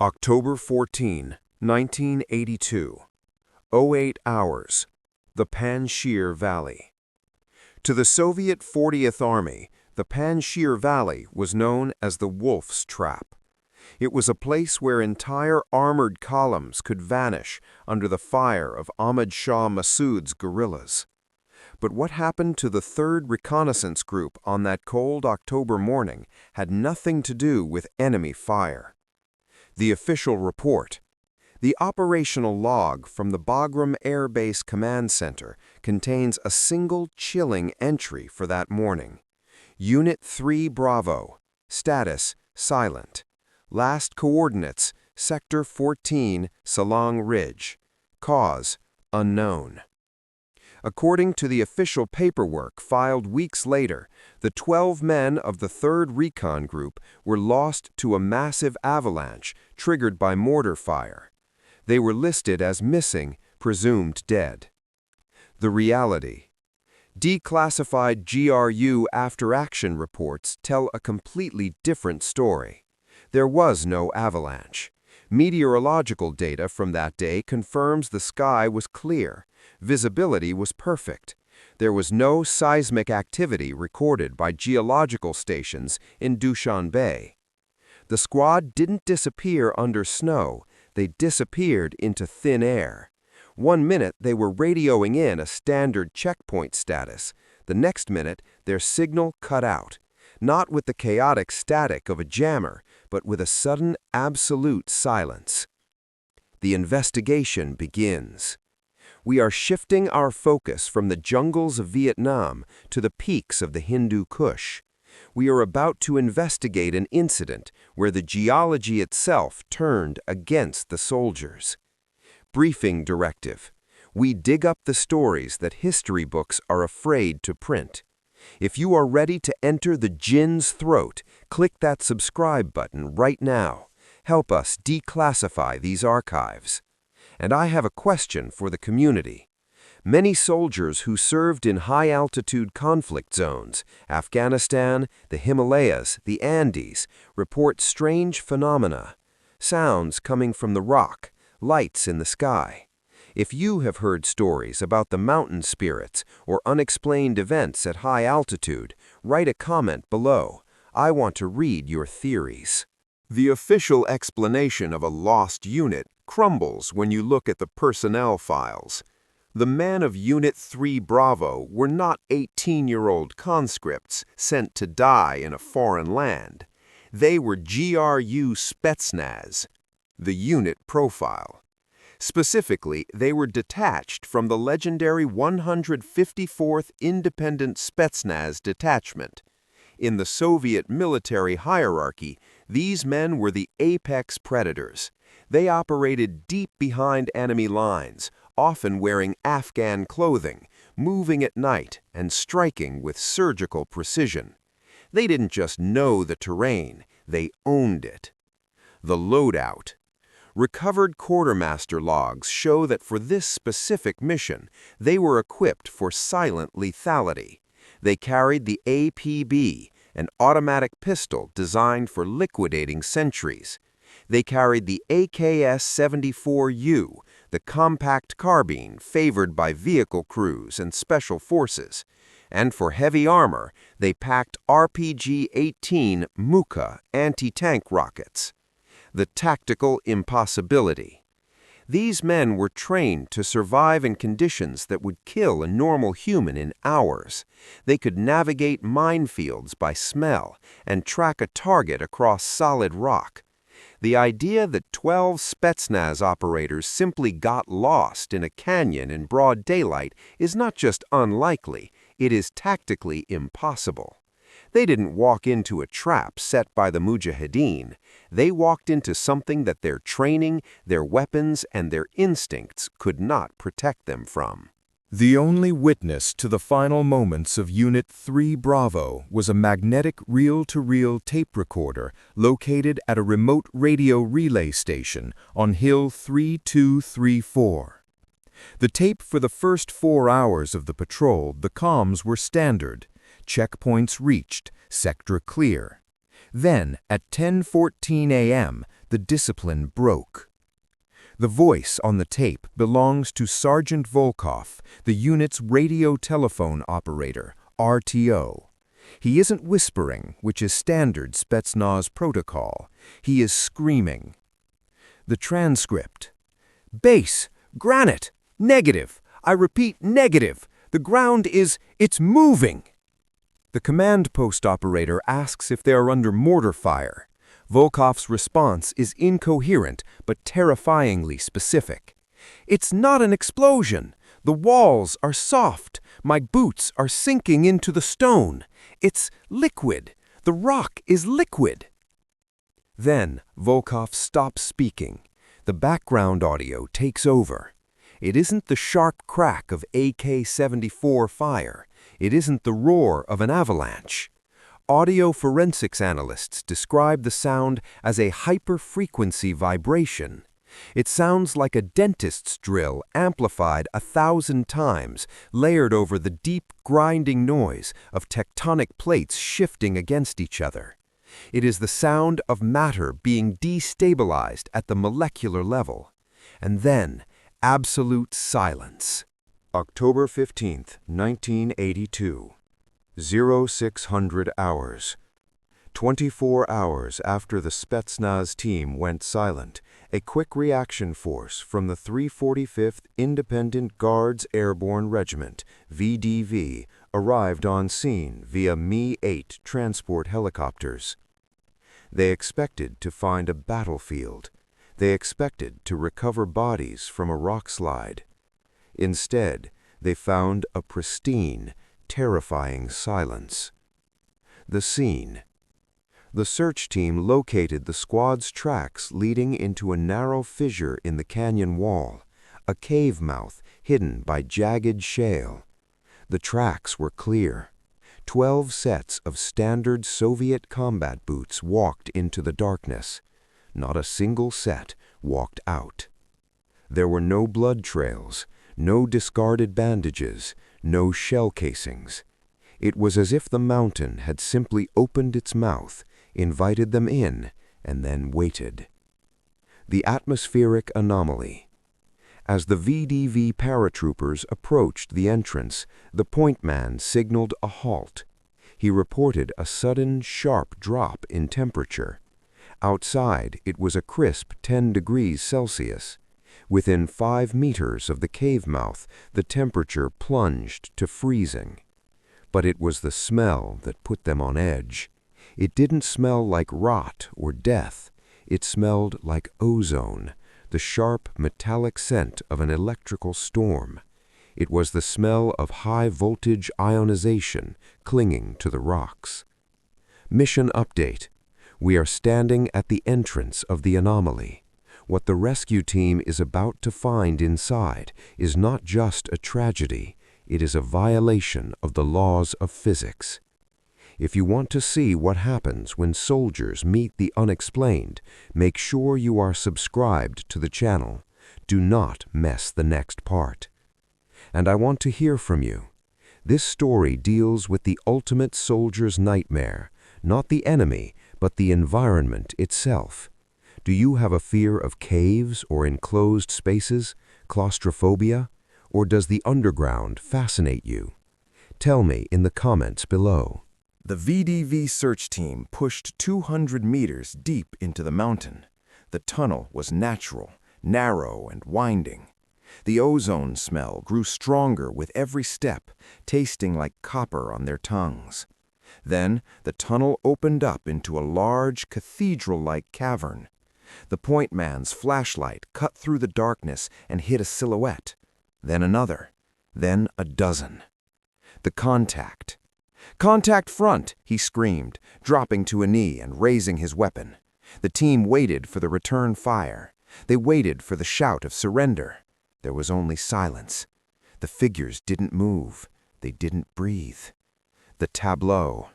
October 14, 1982. 08 hours. The Panjshir Valley. To the Soviet 40th Army, the Panjshir Valley was known as the Wolf's Trap. It was a place where entire armored columns could vanish under the fire of Ahmad Shah Massoud's guerrillas. But what happened to the 3rd Reconnaissance Group on that cold October morning had nothing to do with enemy fire. The official report. The operational log from the Bagram Air Base Command Center contains a single chilling entry for that morning. Unit 3 Bravo. Status: silent. Last coordinates: Sector 14, Salang Ridge. Cause: unknown. According to the official paperwork filed weeks later, the 12 men of the 3rd Recon Group were lost to a massive avalanche triggered by mortar fire. They were listed as missing, presumed dead. The reality. Declassified GRU after-action reports tell a completely different story. There was no avalanche. Meteorological data from that day confirms the sky was clear. Visibility was perfect. There was no seismic activity recorded by geological stations in Dushanbe. The squad didn't disappear under snow, they disappeared into thin air. 1 minute they were radioing in a standard checkpoint status. The next minute their signal cut out, not with the chaotic static of a jammer, but with a sudden absolute silence. The investigation begins. We are shifting our focus from the jungles of Vietnam to the peaks of the Hindu Kush. We are about to investigate an incident where the geology itself turned against the soldiers. Briefing directive. We dig up the stories that history books are afraid to print. If you are ready to enter the Jinn's throat, click that subscribe button right now. Help us declassify these archives. And I have a question for the community. Many soldiers who served in high-altitude conflict zones, Afghanistan, the Himalayas, the Andes, report strange phenomena. Sounds coming from the rock, lights in the sky. If you have heard stories about the mountain spirits or unexplained events at high altitude, write a comment below. I want to read your theories. The official explanation of a lost unit crumbles when you look at the personnel files. The men of Unit 3 Bravo were not 18-year-old conscripts sent to die in a foreign land. They were GRU Spetsnaz. The unit profile. Specifically, they were detached from the legendary 154th Independent Spetsnaz Detachment. In the Soviet military hierarchy, these men were the apex predators. They operated deep behind enemy lines, often wearing Afghan clothing, moving at night, and striking with surgical precision. They didn't just know the terrain, they owned it. The loadout. Recovered quartermaster logs show that for this specific mission, they were equipped for silent lethality. They carried the APB, an automatic pistol designed for liquidating sentries. They carried the AKS-74U, the compact carbine favored by vehicle crews and special forces. And for heavy armor, they packed RPG-18 Muka anti-tank rockets. The tactical impossibility. These men were trained to survive in conditions that would kill a normal human in hours. They could navigate minefields by smell and track a target across solid rock. The idea that 12 Spetsnaz operators simply got lost in a canyon in broad daylight is not just unlikely, it is tactically impossible. They didn't walk into a trap set by the Mujahideen. They walked into something that their training, their weapons, and their instincts could not protect them from. The only witness to the final moments of Unit 3 Bravo was a magnetic reel-to-reel tape recorder located at a remote radio relay station on Hill 3234. The tape for the first 4 hours of the patrol, the comms were standard. Checkpoints reached, sector clear. Then, at 10:14 a.m., the discipline broke. The voice on the tape belongs to Sergeant Volkov, the unit's radio telephone operator, RTO. He isn't whispering, which is standard Spetsnaz protocol. He is screaming. The transcript. Base, granite, negative. I repeat, negative. The ground it's moving. The command post operator asks if they are under mortar fire. Volkov's response is incoherent but terrifyingly specific. It's not an explosion. The walls are soft. My boots are sinking into the stone. It's liquid. The rock is liquid. Then Volkov stops speaking. The background audio takes over. It isn't the sharp crack of AK-74 fire. It isn't the roar of an avalanche. Audio forensics analysts describe the sound as a hyper-frequency vibration. It sounds like a dentist's drill amplified 1,000 times, layered over the deep, grinding noise of tectonic plates shifting against each other. It is the sound of matter being destabilized at the molecular level. And then, absolute silence. October 15, 1982. 0600 hours. 24 hours after the Spetsnaz team went silent, a quick reaction force from the 345th Independent Guards Airborne Regiment, VDV, arrived on scene via Mi-8 transport helicopters. They expected to find a battlefield. They expected to recover bodies from a rock slide. Instead, they found a pristine, terrifying silence. The scene. The search team located the squad's tracks leading into a narrow fissure in the canyon wall, a cave mouth hidden by jagged shale. The tracks were clear. 12 sets of standard Soviet combat boots walked into the darkness. Not a single set walked out. There were no blood trails, no discarded bandages, no shell casings. It was as if the mountain had simply opened its mouth, invited them in, and then waited. The atmospheric anomaly. As the VDV paratroopers approached the entrance, the point man signaled a halt. He reported a sudden, sharp drop in temperature. Outside, it was a crisp 10 degrees Celsius. Within 5 meters of the cave mouth, the temperature plunged to freezing. But it was the smell that put them on edge. It didn't smell like rot or death. It smelled like ozone, the sharp metallic scent of an electrical storm. It was the smell of high-voltage ionization clinging to the rocks. Mission update. We are standing at the entrance of the anomaly. What the rescue team is about to find inside is not just a tragedy, it is a violation of the laws of physics. If you want to see what happens when soldiers meet the unexplained, make sure you are subscribed to the channel. Do not miss the next part. And I want to hear from you. This story deals with the ultimate soldier's nightmare, not the enemy, but the environment itself. Do you have a fear of caves or enclosed spaces, claustrophobia, or does the underground fascinate you? Tell me in the comments below. The VDV search team pushed 200 meters deep into the mountain. The tunnel was natural, narrow, and winding. The ozone smell grew stronger with every step, tasting like copper on their tongues. Then the tunnel opened up into a large, cathedral-like cavern. The point man's flashlight cut through the darkness and hit a silhouette. Then another. Then a dozen. The contact. "Contact front!" he screamed, dropping to a knee and raising his weapon. The team waited for the return fire. They waited for the shout of surrender. There was only silence. The figures didn't move. They didn't breathe. The tableau.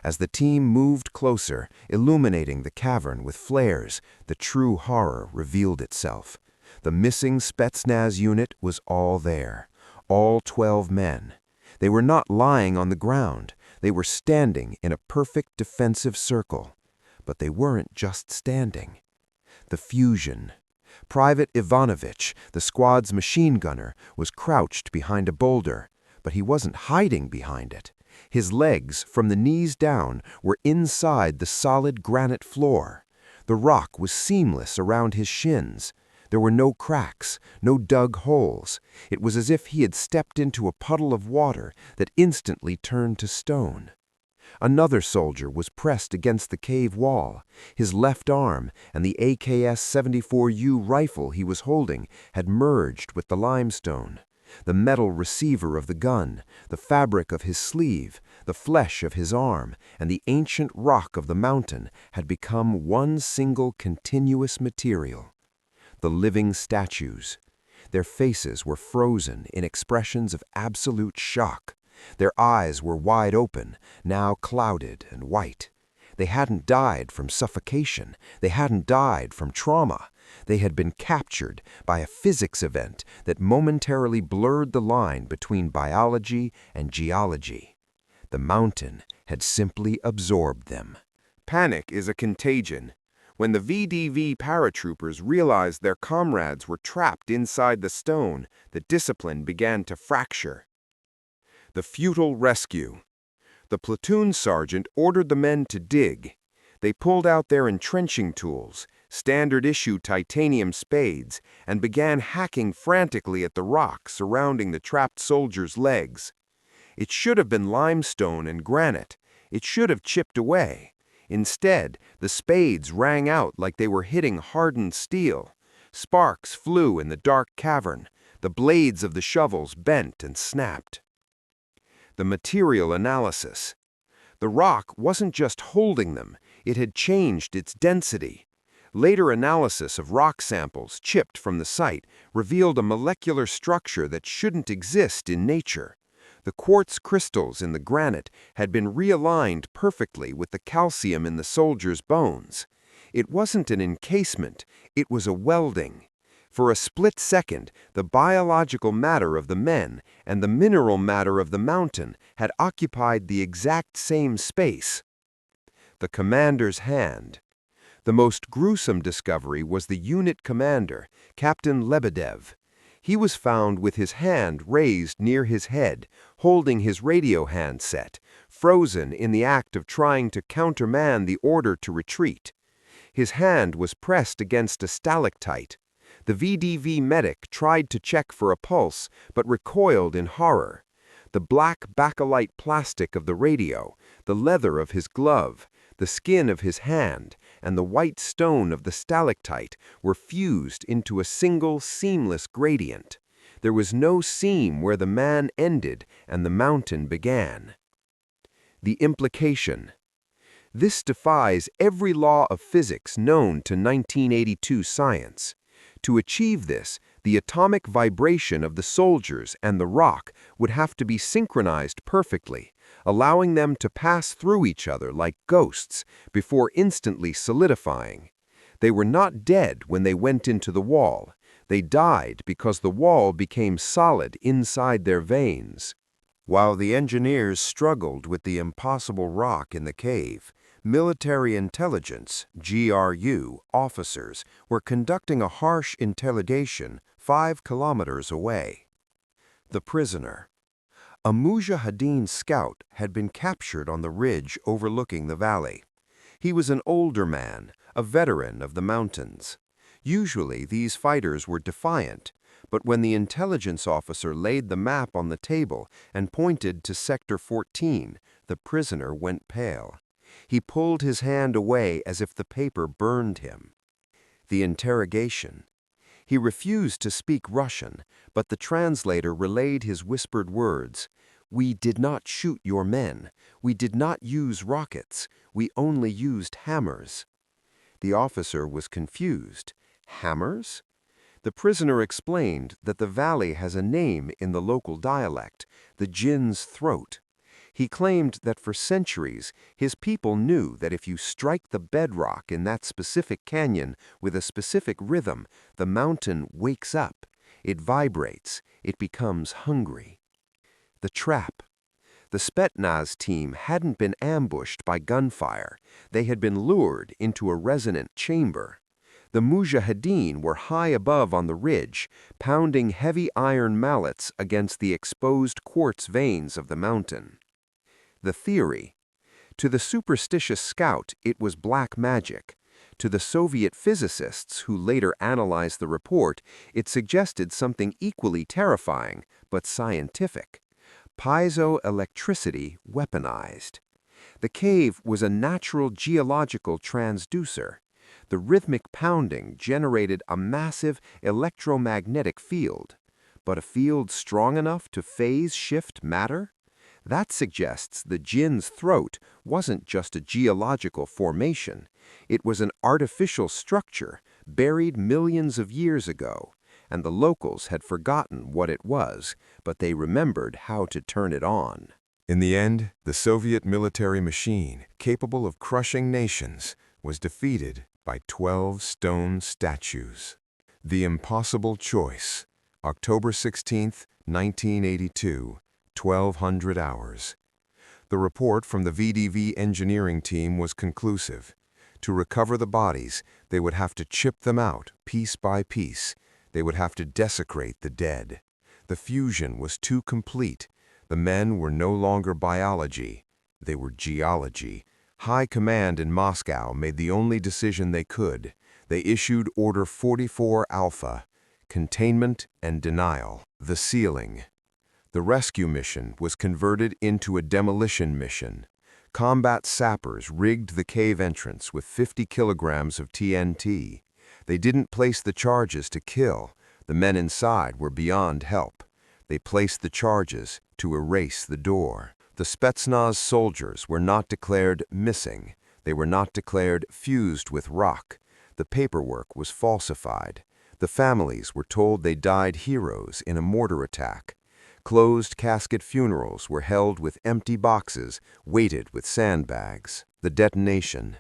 As the team moved closer, illuminating the cavern with flares, the true horror revealed itself. The missing Spetsnaz unit was all there, all 12 men. They were not lying on the ground. They were standing in a perfect defensive circle. But they weren't just standing. The fusion. Private Ivanovich, the squad's machine gunner, was crouched behind a boulder, but he wasn't hiding behind it. His legs, from the knees down, were inside the solid granite floor. The rock was seamless around his shins. There were no cracks, no dug holes. It was as if he had stepped into a puddle of water that instantly turned to stone. Another soldier was pressed against the cave wall. His left arm and the AKS-74U rifle he was holding had merged with the limestone. The metal receiver of the gun, the fabric of his sleeve, the flesh of his arm, and the ancient rock of the mountain had become one single continuous material. The living statues. Their faces were frozen in expressions of absolute shock. Their eyes were wide open, now clouded and white. They hadn't died from suffocation. They hadn't died from trauma. They had been captured by a physics event that momentarily blurred the line between biology and geology. The mountain had simply absorbed them. Panic is a contagion. When the VDV paratroopers realized their comrades were trapped inside the stone, the discipline began to fracture. The futile rescue. The platoon sergeant ordered the men to dig. They pulled out their entrenching tools, standard-issue titanium spades, and began hacking frantically at the rock surrounding the trapped soldiers' legs. It should have been limestone and granite. It should have chipped away. Instead, the spades rang out like they were hitting hardened steel. Sparks flew in the dark cavern. The blades of the shovels bent and snapped. The material analysis. The rock wasn't just holding them, it had changed its density. Later analysis of rock samples chipped from the site revealed a molecular structure that shouldn't exist in nature. The quartz crystals in the granite had been realigned perfectly with the calcium in the soldiers' bones. It wasn't an encasement, it was a welding. For a split second, the biological matter of the men and the mineral matter of the mountain had occupied the exact same space. The commander's hand. The most gruesome discovery was the unit commander, Captain Lebedev. He was found with his hand raised near his head, holding his radio handset, frozen in the act of trying to countermand the order to retreat. His hand was pressed against a stalactite. The VDV medic tried to check for a pulse, but recoiled in horror. The black bakelite plastic of the radio, the leather of his glove, the skin of his hand, and the white stone of the stalactite were fused into a single seamless gradient. There was no seam where the man ended and the mountain began. The implication. This defies every law of physics known to 1982 science. To achieve this, the atomic vibration of the soldiers and the rock would have to be synchronized perfectly, allowing them to pass through each other like ghosts before instantly solidifying. They were not dead when they went into the wall. They died because the wall became solid inside their veins. While the engineers struggled with the impossible rock in the cave, military intelligence, GRU, officers were conducting a harsh interrogation 5 kilometers away. The prisoner. A Mujahideen scout had been captured on the ridge overlooking the valley. He was an older man, a veteran of the mountains. Usually these fighters were defiant, but when the intelligence officer laid the map on the table and pointed to Sector 14, the prisoner went pale. He pulled his hand away as if the paper burned him. The interrogation. He refused to speak Russian, but the translator relayed his whispered words. "We did not shoot your men. We did not use rockets. We only used hammers." The officer was confused. Hammers? The prisoner explained that the valley has a name in the local dialect, the Jinn's throat. He claimed that for centuries, his people knew that if you strike the bedrock in that specific canyon with a specific rhythm, the mountain wakes up. It vibrates. It becomes hungry. The trap. The Spetsnaz team hadn't been ambushed by gunfire. They had been lured into a resonant chamber. The Mujahideen were high above on the ridge, pounding heavy iron mallets against the exposed quartz veins of the mountain. The theory: to the superstitious scout, it was black magic. To the Soviet physicists who later analyzed the report, it suggested something equally terrifying, but scientific: piezoelectricity weaponized. The cave was a natural geological transducer. The rhythmic pounding generated a massive electromagnetic field. But a field strong enough to phase-shift matter? That suggests the Jinn's throat wasn't just a geological formation. It was an artificial structure buried millions of years ago, and the locals had forgotten what it was, but they remembered how to turn it on. In the end, the Soviet military machine, capable of crushing nations, was defeated by 12 stone statues. The Impossible Choice, October 16, 1982, 1200 hours. The report from the VDV engineering team was conclusive. To recover the bodies, they would have to chip them out piece by piece. They would have to desecrate the dead. The fusion was too complete. The men were no longer biology. They were geology. High command in Moscow made the only decision they could. They issued Order 44 Alpha: containment and denial. The ceiling. The rescue mission was converted into a demolition mission. Combat sappers rigged the cave entrance with 50 kilograms of TNT. They didn't place the charges to kill. The men inside were beyond help. They placed the charges to erase the door. The Spetsnaz soldiers were not declared missing. They were not declared fused with rock. The paperwork was falsified. The families were told they died heroes in a mortar attack. Closed casket funerals were held with empty boxes weighted with sandbags. The detonation.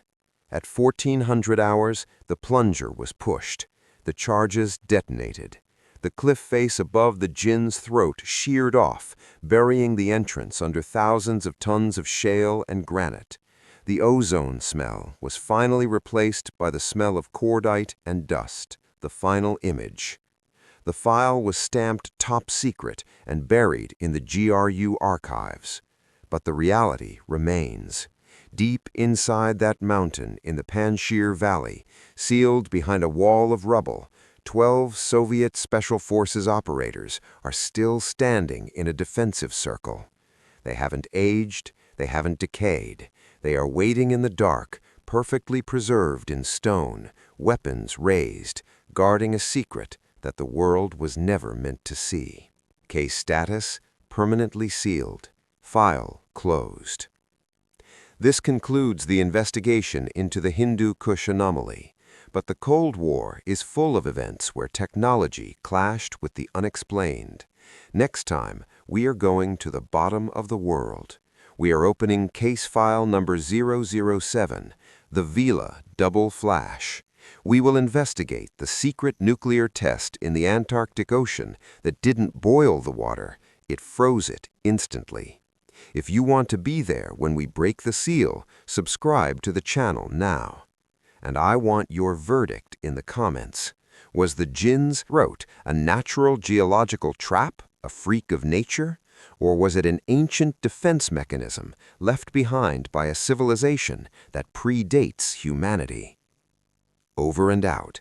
At 1400 hours, the plunger was pushed. The charges detonated. The cliff face above the Jinn's throat sheared off, burying the entrance under thousands of tons of shale and granite. The ozone smell was finally replaced by the smell of cordite and dust. The final image. The file was stamped top secret and buried in the GRU archives. But the reality remains. Deep inside that mountain in the Panjshir Valley, sealed behind a wall of rubble, 12 Soviet Special Forces operators are still standing in a defensive circle. They haven't aged, they haven't decayed. They are waiting in the dark, perfectly preserved in stone, weapons raised, guarding a secret that the world was never meant to see. Case status: permanently sealed. File closed. This concludes the investigation into the Hindu Kush anomaly. But the Cold War is full of events where technology clashed with the unexplained. Next time, we are going to the bottom of the world. We are opening case file number 007, the Vela Double Flash. We will investigate the secret nuclear test in the Antarctic Ocean that didn't boil the water, it froze it instantly. If you want to be there when we break the seal, subscribe to the channel now. And I want your verdict in the comments. Was the Jinn's throat a natural geological trap, a freak of nature? Or was it an ancient defense mechanism left behind by a civilization that predates humanity? Over and out.